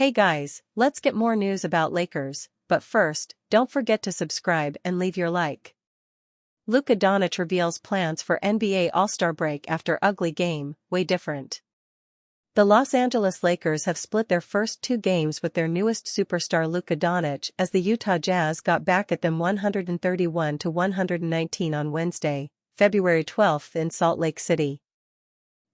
Hey guys, let's get more news about Lakers, but first, don't forget to subscribe and leave your like. Luka Doncic reveals plans for NBA All-Star break after ugly game, way different. The Los Angeles Lakers have split their first two games with their newest superstar Luka Doncic as the Utah Jazz got back at them 131-119 on Wednesday, February 12 in Salt Lake City.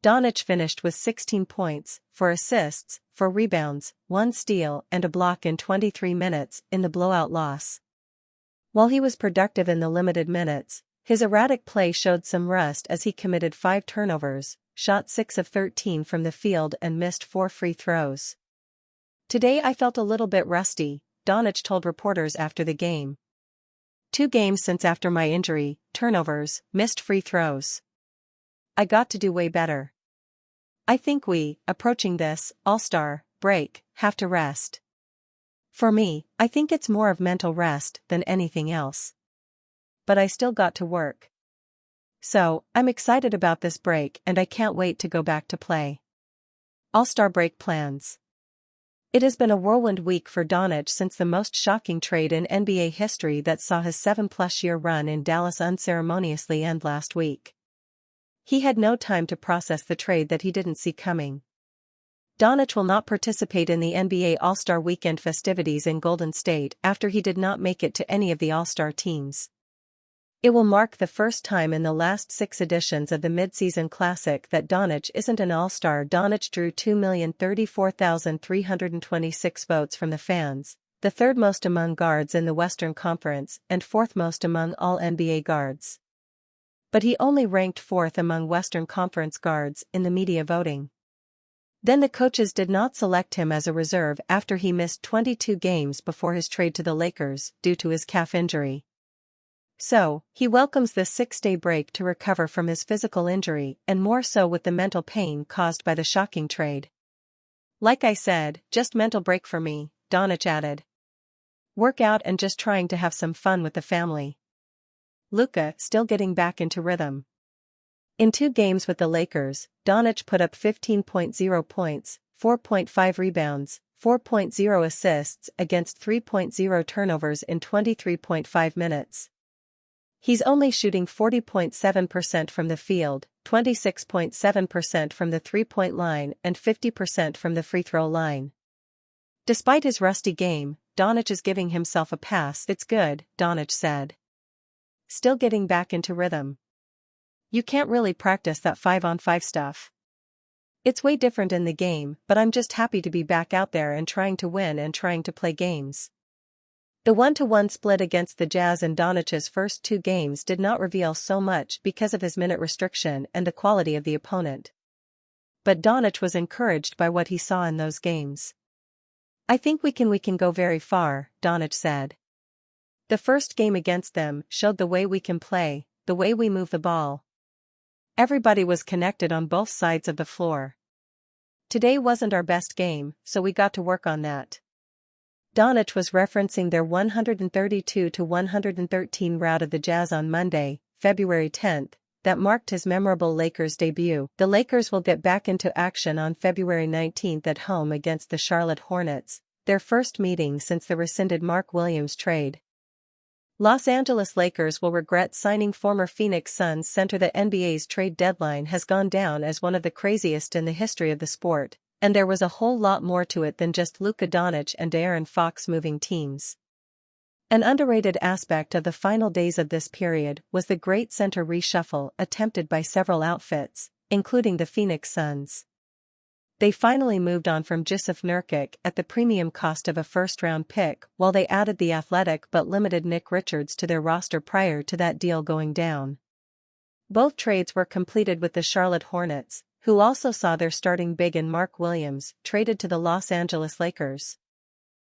Doncic finished with 16 points, 4 assists, 4 rebounds, 1 steal and a block in 23 minutes in the blowout loss. While he was productive in the limited minutes, his erratic play showed some rust as he committed 5 turnovers, shot 6 of 13 from the field and missed 4 free throws. "Today I felt a little bit rusty," Doncic told reporters after the game. "2 games since after my injury, turnovers, missed free throws. I got to do way better. I think we, approaching this All-Star break, have to rest. For me, I think it's more of mental rest than anything else. But I still got to work. So, I'm excited about this break and I can't wait to go back to play." All-Star break plans. It has been a whirlwind week for Doncic since the most shocking trade in NBA history that saw his 7-plus-year run in Dallas unceremoniously end last week. He had no time to process the trade that he didn't see coming. Doncic will not participate in the NBA All-Star Weekend festivities in Golden State after he did not make it to any of the All-Star teams. It will mark the first time in the last 6 editions of the Midseason Classic that Doncic isn't an All-Star. Doncic drew 2,034,326 votes from the fans, the third most among guards in the Western Conference and fourth most among all NBA guards. But he only ranked 4th among Western Conference guards in the media voting. Then the coaches did not select him as a reserve after he missed 22 games before his trade to the Lakers due to his calf injury. So, he welcomes this 6-day break to recover from his physical injury and more so with the mental pain caused by the shocking trade. "Like I said, just mental break for me," Doncic added. "Work out and just trying to have some fun with the family." Luka still getting back into rhythm. In 2 games with the Lakers, Doncic put up 15.0 points, 4.5 rebounds, 4.0 assists against 3.0 turnovers in 23.5 minutes. He's only shooting 40.7% from the field, 26.7% from the three-point line and 50% from the free throw line. Despite his rusty game, Doncic is giving himself a pass. "It's good," Doncic said. "Still getting back into rhythm. You can't really practice that 5-on-5 stuff. It's way different in the game, but I'm just happy to be back out there and trying to win and trying to play games." The 1-to-1 split against the Jazz in Doncic's first 2 games did not reveal so much because of his minute restriction and the quality of the opponent. But Doncic was encouraged by what he saw in those games. "I think we can go very far," Doncic said. "The first game against them showed the way we can play, the way we move the ball. Everybody was connected on both sides of the floor. Today wasn't our best game, so we got to work on that." Doncic was referencing their 132-113 rout of the Jazz on Monday, February 10, that marked his memorable Lakers debut. The Lakers will get back into action on February 19 at home against the Charlotte Hornets, their first meeting since the rescinded Mark Williams trade. Los Angeles Lakers will regret signing former Phoenix Suns center. The NBA's trade deadline has gone down as one of the craziest in the history of the sport, and there was a whole lot more to it than just Luka Doncic and De'Aaron Fox moving teams. An underrated aspect of the final days of this period was the great center reshuffle attempted by several outfits, including the Phoenix Suns. They finally moved on from Jusuf Nurkic at the premium cost of a first-round pick while they added the athletic but limited Nick Richards to their roster prior to that deal going down. Both trades were completed with the Charlotte Hornets, who also saw their starting big in Mark Williams traded to the Los Angeles Lakers.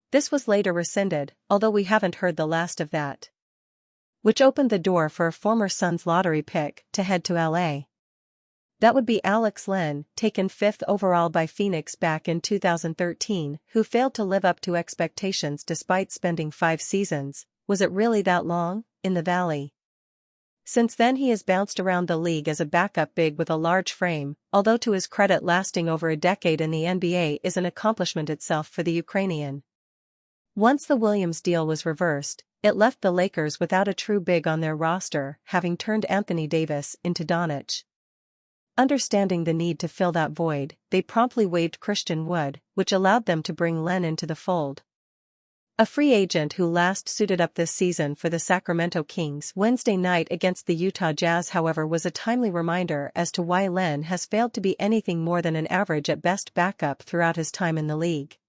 This was later rescinded, although we haven't heard the last of that. Which opened the door for a former Suns lottery pick to head to LA. That would be Alex Len, taken 5th overall by Phoenix back in 2013, who failed to live up to expectations despite spending 5 seasons. Was it really that long in the Valley? Since then he has bounced around the league as a backup big with a large frame, although to his credit lasting over a decade in the NBA is an accomplishment itself for the Ukrainian. Once the Williams deal was reversed, it left the Lakers without a true big on their roster, having turned Anthony Davis into Doncic. Understanding the need to fill that void, they promptly waived Christian Wood, which allowed them to bring Len into the fold. A free agent who last suited up this season for the Sacramento Kings Wednesday night against the Utah Jazz, however, was a timely reminder as to why Len has failed to be anything more than an average at best backup throughout his time in the league.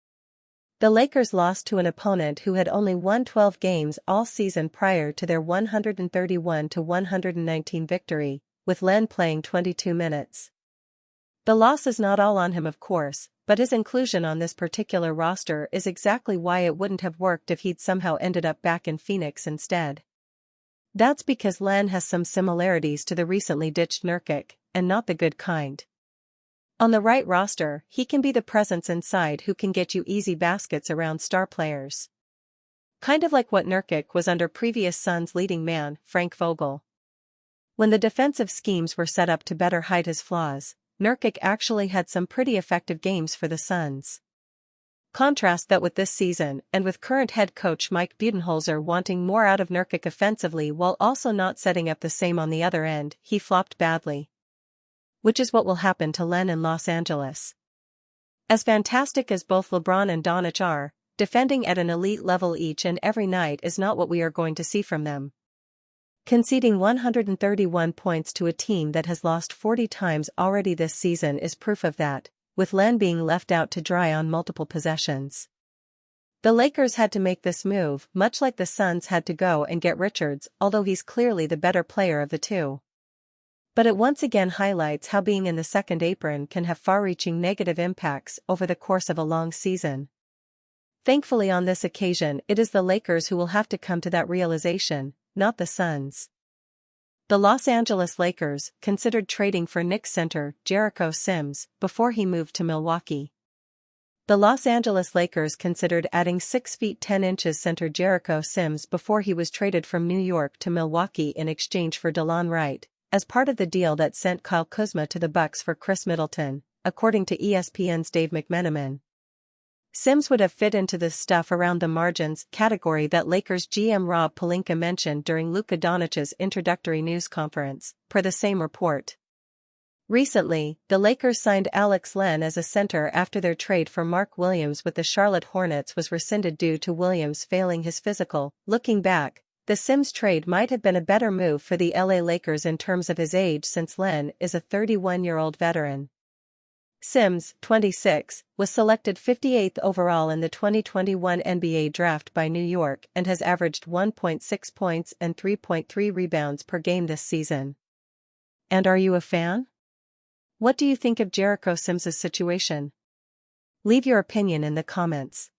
The Lakers lost to an opponent who had only won 12 games all season prior to their 131-119 victory, with Len playing 22 minutes. The loss is not all on him, of course, but his inclusion on this particular roster is exactly why it wouldn't have worked if he'd somehow ended up back in Phoenix instead. That's because Len has some similarities to the recently ditched Nurkic, and not the good kind. On the right roster, he can be the presence inside who can get you easy baskets around star players. Kind of like what Nurkic was under previous Suns leading man, Frank Vogel. When the defensive schemes were set up to better hide his flaws, Nurkic actually had some pretty effective games for the Suns. Contrast that with this season, and with current head coach Mike Budenholzer wanting more out of Nurkic offensively while also not setting up the same on the other end, he flopped badly. Which is what will happen to Len in Los Angeles. As fantastic as both LeBron and Doncic are, defending at an elite level each and every night is not what we are going to see from them. Conceding 131 points to a team that has lost 40 times already this season is proof of that, with Len being left out to dry on multiple possessions. The Lakers had to make this move, much like the Suns had to go and get Richards, although he's clearly the better player of the two. But it once again highlights how being in the second apron can have far-reaching negative impacts over the course of a long season. Thankfully on this occasion it is the Lakers who will have to come to that realization, not the Suns. The Los Angeles Lakers considered trading for Knicks center Jericho Sims before he moved to Milwaukee. The Los Angeles Lakers considered adding 6 feet 10 inches center Jericho Sims before he was traded from New York to Milwaukee in exchange for DeLon Wright, as part of the deal that sent Kyle Kuzma to the Bucks for Chris Middleton, according to ESPN's Dave McMenamin. Sims would have fit into the stuff around the margins category that Lakers GM Rob Pelinka mentioned during Luka Doncic's introductory news conference, per the same report. Recently, the Lakers signed Alex Len as a center after their trade for Mark Williams with the Charlotte Hornets was rescinded due to Williams failing his physical. Looking back, the Sims trade might have been a better move for the LA Lakers in terms of his age, since Len is a 31-year-old veteran. Sims, 26, was selected 58th overall in the 2021 NBA draft by New York and has averaged 1.6 points and 3.3 rebounds per game this season. And are you a fan? What do you think of Jericho Sims's situation? Leave your opinion in the comments.